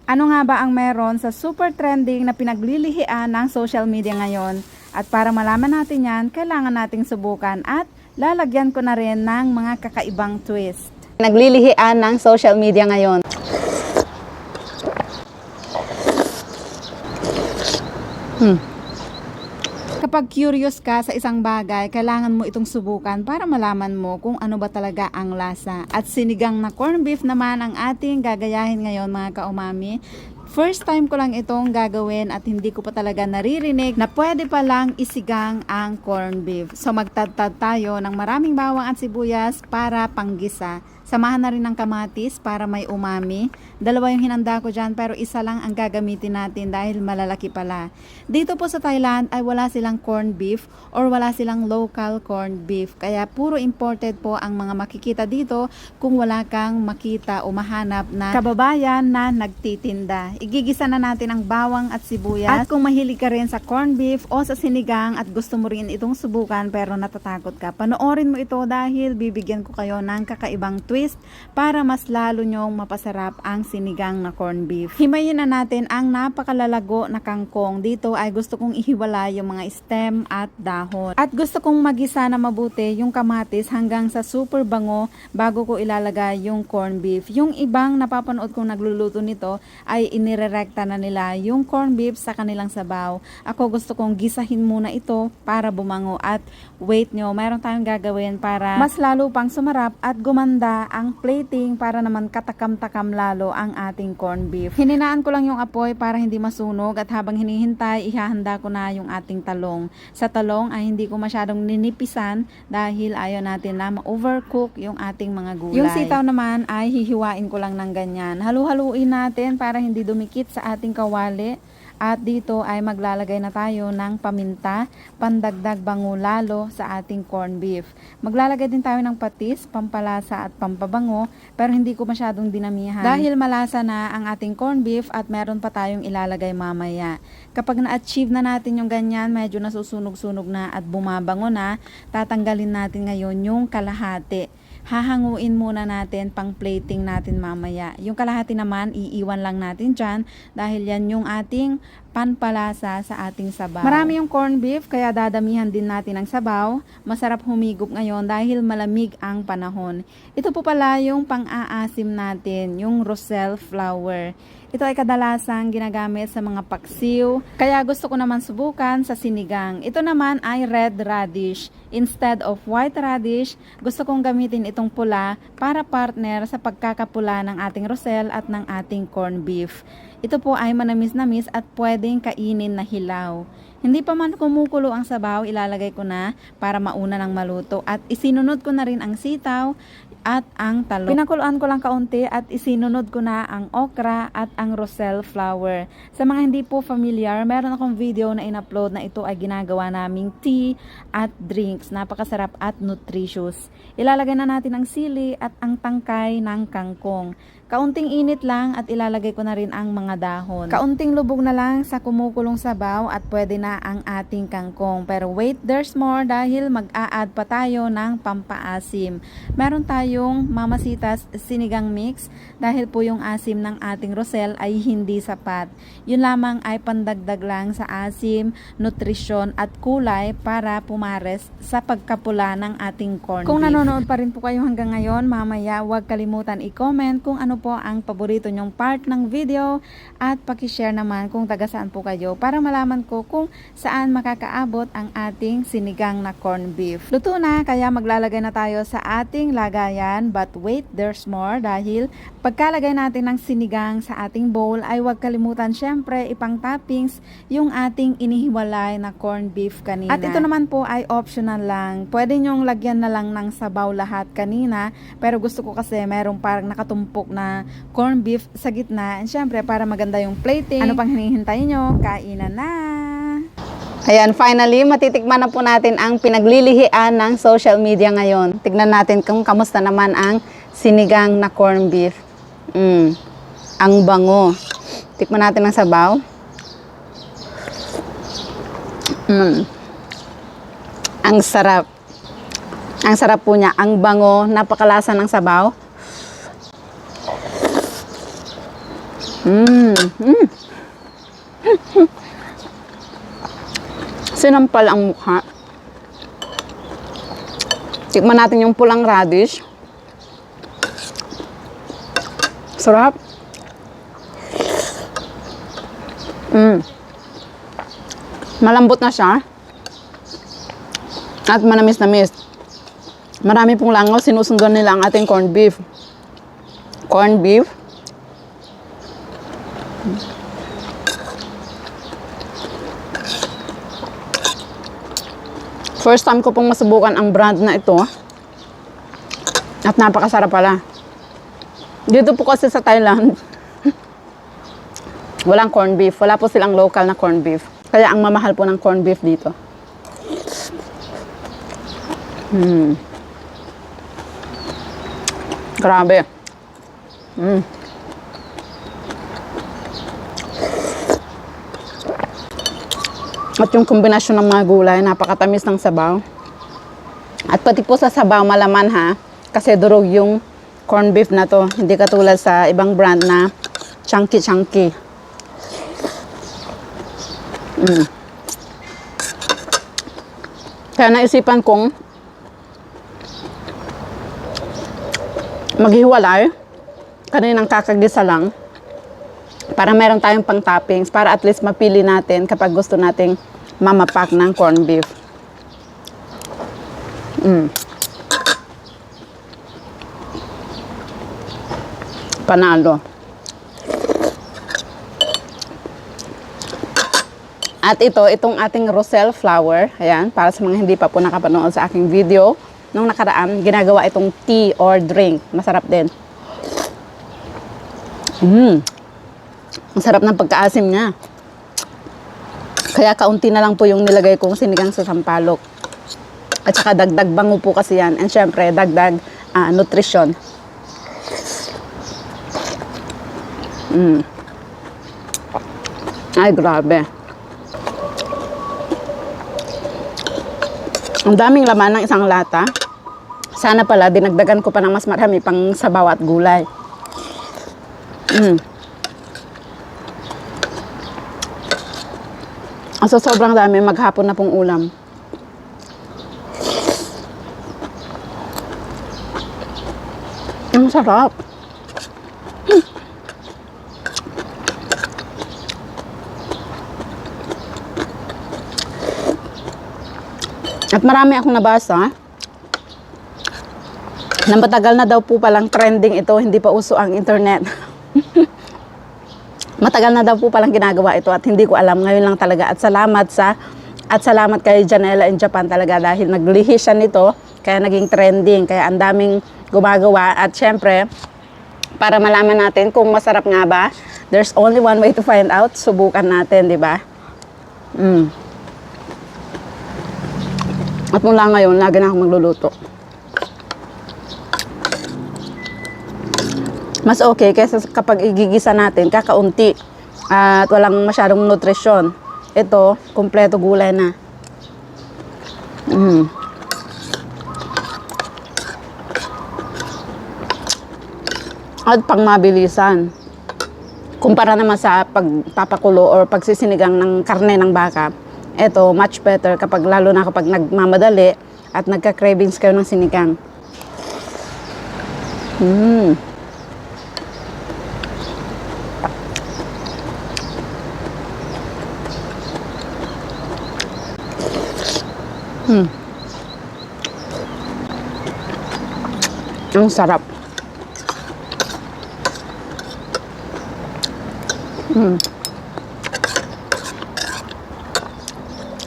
Ano nga ba ang meron sa super trending na pinaglilihian ng social media ngayon? At para malaman natin yan, kailangan nating subukan at lalagyan ko na rin ng mga kakaibang twist. Naglilihian ng social media ngayon. Kapag curious ka sa isang bagay, kailangan mo itong subukan para malaman mo kung ano ba talaga ang lasa. At sinigang na corned beef naman ang ating gagayahin ngayon mga kaumami. First time ko lang itong gagawin at hindi ko pa talaga naririnig na pwede pa lang isigang ang corned beef. So magtadtad tayo ng maraming bawang at sibuyas para panggisa. Samahan na rin ng kamatis para may umami. Dalawa yung hinanda ko dyan pero isa lang ang gagamitin natin dahil malalaki pala. Dito po sa Thailand ay wala silang corned beef or wala silang local corned beef. Kaya puro imported po ang mga makikita dito kung wala kang makita o mahanap na kababayan na nagtitinda. Igigisa na natin ang bawang at sibuyas. At kung mahilig ka rin sa corned beef o sa sinigang at gusto mo rin itong subukan pero natatakot ka, panoorin mo ito dahil bibigyan ko kayo ng kakaibang twist para mas lalo nyong mapasarap ang sinigang na corned beef. Himayin na natin ang napakalalago na kangkong. Dito ay gusto kong ihiwala yung mga stem at dahon. At gusto kong magisa na mabuti yung kamatis hanggang sa super bango bago ko ilalagay yung corned beef. Yung ibang napapanood kong nagluluto nito ay inirerekta na nila yung corned beef sa kanilang sabaw. Ako gusto kong gisahin muna ito para bumango. At wait nyo, mayroon tayong gagawin para mas lalo pang sumarap at gumanda ang plating para naman katakam-takam lalo ang ating corned beef. Hininaan ko lang yung apoy para hindi masunog at habang hinihintay, ihahanda ko na yung ating talong. Sa talong ay hindi ko masyadong ninipisan dahil ayaw natin na ma-overcook yung ating mga gulay. Yung sitaw naman ay hihiwain ko lang ng ganyan. Halu-haluin natin para hindi dumikit sa ating kawali. At dito ay maglalagay na tayo ng paminta, pandagdag bango lalo sa ating corned beef. Maglalagay din tayo ng patis, pampalasa at pampabango, pero hindi ko masyadong dinamihan dahil malasa na ang ating corned beef at meron pa tayong ilalagay mamaya. Kapag na-achieve na natin yung ganyan, medyo nasusunog-sunog na at bumabango na, tatanggalin natin ngayon yung kalahati. Hahanguin muna natin pang plating natin mamaya. Yung kalahati naman, iiwan lang natin dyan dahil yan yung ating panpalasa sa ating sabaw. Marami yung corned beef kaya dadamihan din natin ang sabaw. Masarap humigop ngayon dahil malamig ang panahon. Ito po pala yung pang-aasim natin, yung roselle flour. Ito ay kadalasang ginagamit sa mga paksiw, kaya gusto ko naman subukan sa sinigang. Ito naman ay red radish. Instead of white radish, gusto kong gamitin itong pula para partner sa pagkakapula ng ating roselle at ng ating corned beef. Ito po ay manamis-namis at pwedeng kainin na hilaw. Hindi pa man kumukulo ang sabaw, ilalagay ko na para mauna ng maluto at isinunod ko na rin ang sitaw at ang talong. Pinakuluan ko lang kaunti at isinunod ko na ang okra at ang roselle flour. Sa mga hindi po familiar, meron akong video na in-upload na ito ay ginagawa naming tea at drinks. Napakasarap at nutritious. Ilalagay na natin ang sili at ang tangkay ng kangkong. Kaunting init lang at ilalagay ko na rin ang mga dahon. Kaunting lubog na lang sa kumukulong sabaw at pwede na ang ating kangkong. Pero wait, there's more dahil mag-a-add pa tayo ng pampaasim. Meron tayong mamasitas sinigang mix dahil po yung asim ng ating roselle ay hindi sapat. Yun lamang ay pandagdag lang sa asim, nutrisyon at kulay para pumares sa pagkapula ng ating corned beef. Kung nanonood pa rin po kayo hanggang ngayon, mamaya huwag kalimutan i-comment kung ano po ang paborito nyong part ng video at pakishare naman kung taga saan po kayo para malaman ko kung saan makakaabot ang ating sinigang na corned beef. Luto na, kaya maglalagay na tayo sa ating lagayan, but wait, there's more dahil pagkalagay natin ng sinigang sa ating bowl ay huwag kalimutan syempre ipang toppings yung ating inihiwalay na corned beef kanina. At ito naman po ay optional lang. Pwede nyong lagyan na lang ng sabaw lahat kanina, pero gusto ko kasi merong parang nakatumpok na corned beef sa gitna. And syempre, para maganda yung plating, ano pang hinihintay nyo? Kainan na! Ayan, finally, matitikman na po natin ang pinaglilihian ng social media ngayon. Tignan natin kung kamusta naman ang sinigang na corned beef. Ang bango. Tikman natin ang sabaw. Ang sarap. Ang sarap po niya. Ang bango, napakalasa ng sabaw. Mm. Mm. Sinampal ang mukha. Tikman natin yung pulang radish. Sarap. Malambot na siya. At manamis-namis. Marami pong langaw. Sinusundan nila ang ating corned beef. Corned beef. First time ko pong masubukan ang brand na ito. At napakasarap pala. Dito po kasi sa Thailand, walang corned beef. Wala po silang local na corned beef. Kaya ang mamahal po ng corned beef dito. Grabe. At yung kombinasyon ng mga gulay, napakatamis ng sabaw. At pati po sa sabaw, malaman ha, kasi durog yung corned beef na to. Hindi katulad sa ibang brand na chunky-chunky. Kaya naisipan kong maghiwalay, kaninang kakagisa lang, para meron tayong pang toppings, para at least mapili natin kapag gusto nating mamapak ng corned beef. Panalo. At itong ating Roselle flower, ayan, para sa mga hindi pa po nakapanood sa aking video, nung nakaraan, ginagawa itong tea or drink. Masarap din. Ang sarap ng pagkaasim niya. Kaya kaunti na lang po yung nilagay kong sinigang sa sampalok. At saka dagdag bango po kasi yan. And syempre, dagdag nutrition. Ay, grabe. Ang daming laman ng isang lata. Sana pala, dinagdagan ko pa ng mas marami pang sabaw at gulay. So, sobrang dami. Maghapon na pong ulam. Ang sarap. At marami akong nabasa na matagal na daw po palang trending ito, hindi pa uso ang internet. Matagal na daw po palang ginagawa ito at hindi ko alam, ngayon lang talaga. At salamat kay Janela in Japan talaga dahil naglihi siya nito, kaya naging trending, kaya ang daming gumagawa. At syempre, para malaman natin kung masarap nga ba, there's only one way to find out, subukan natin, di ba? At mula ngayon, lagi na akong magluluto. Mas okay kaysa kapag igigisa natin, kakaunti at walang masyadong nutrisyon. Ito, kumpleto gulay na. At pang mabilisan. Kumpara naman sa pagpapakulo or pagsisinigang ng karne ng baka, ito, much better kapag lalo na kapag nagmamadali at nagka-cravings kayo ng sinigang. Ang sarap.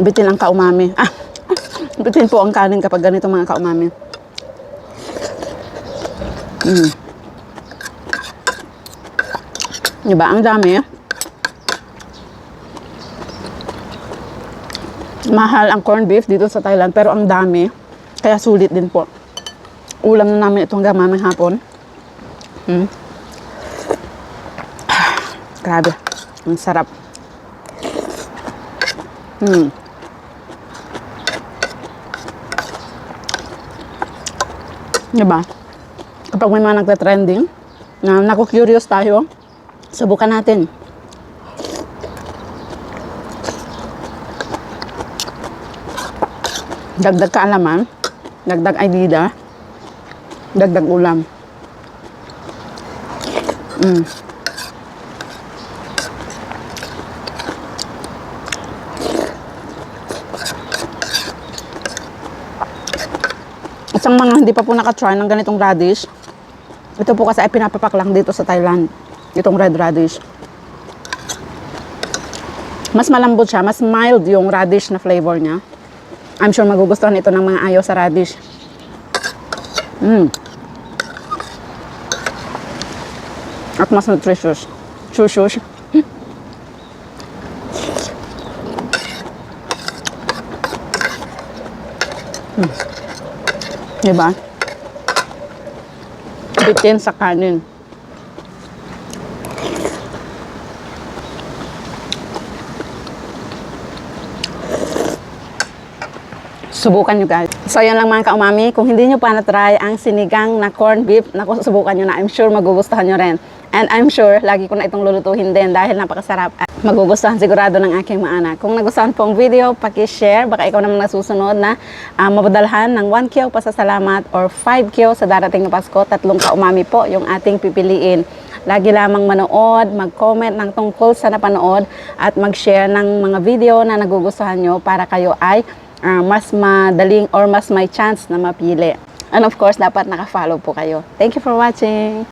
Bitin ang kaumami. Bitin po ang kanin kapag ganito mga kaumami. Diba? Ang dami. Mahal ang corned beef dito sa Thailand, pero ang dami. Kaya sulit din po. Ulam na namin itong maming hapon. Grabe. Ang sarap. Diba? Kapag may mga nagtatrending, na naku-curious tayo, Subukan natin. Dagdag kaalaman, dagdag idea, dagdag ulam. At sa mga hindi pa po nakatry ng ganitong radish, ito po kasi ay pinapapak lang dito sa Thailand. Itong red radish. Mas malambot siya, mas mild yung radish na flavor niya. I'm sure magugustuhan ito ng mga ayaw sa radish. At mas nutritious. Chushus. Diba? Bitin sa kanin. Subukan nyo guys. So yan lang mga kaumami. Kung hindi nyo pa na-try ang sinigang na corned beef, naku, subukan nyo na. I'm sure magugustuhan nyo rin. And I'm sure, lagi ko na itong lulutuhin din dahil napakasarap. At magugustuhan sigurado ng aking mga anak. Kung nagustuhan pong video, paki-share. Baka ikaw naman nasusunod na mapadalhan ng 1 kilo pasasalamat or 5 kilo sa darating na Pasko. 3 kaumami po yung ating pipiliin. Lagi lamang manood, mag-comment ng tungkol sa napanood at mag-share ng mga video na nagugustuhan nyo para kayo ay mas madaling or mas may chance na mapili. And of course, dapat naka-follow po kayo. Thank you for watching!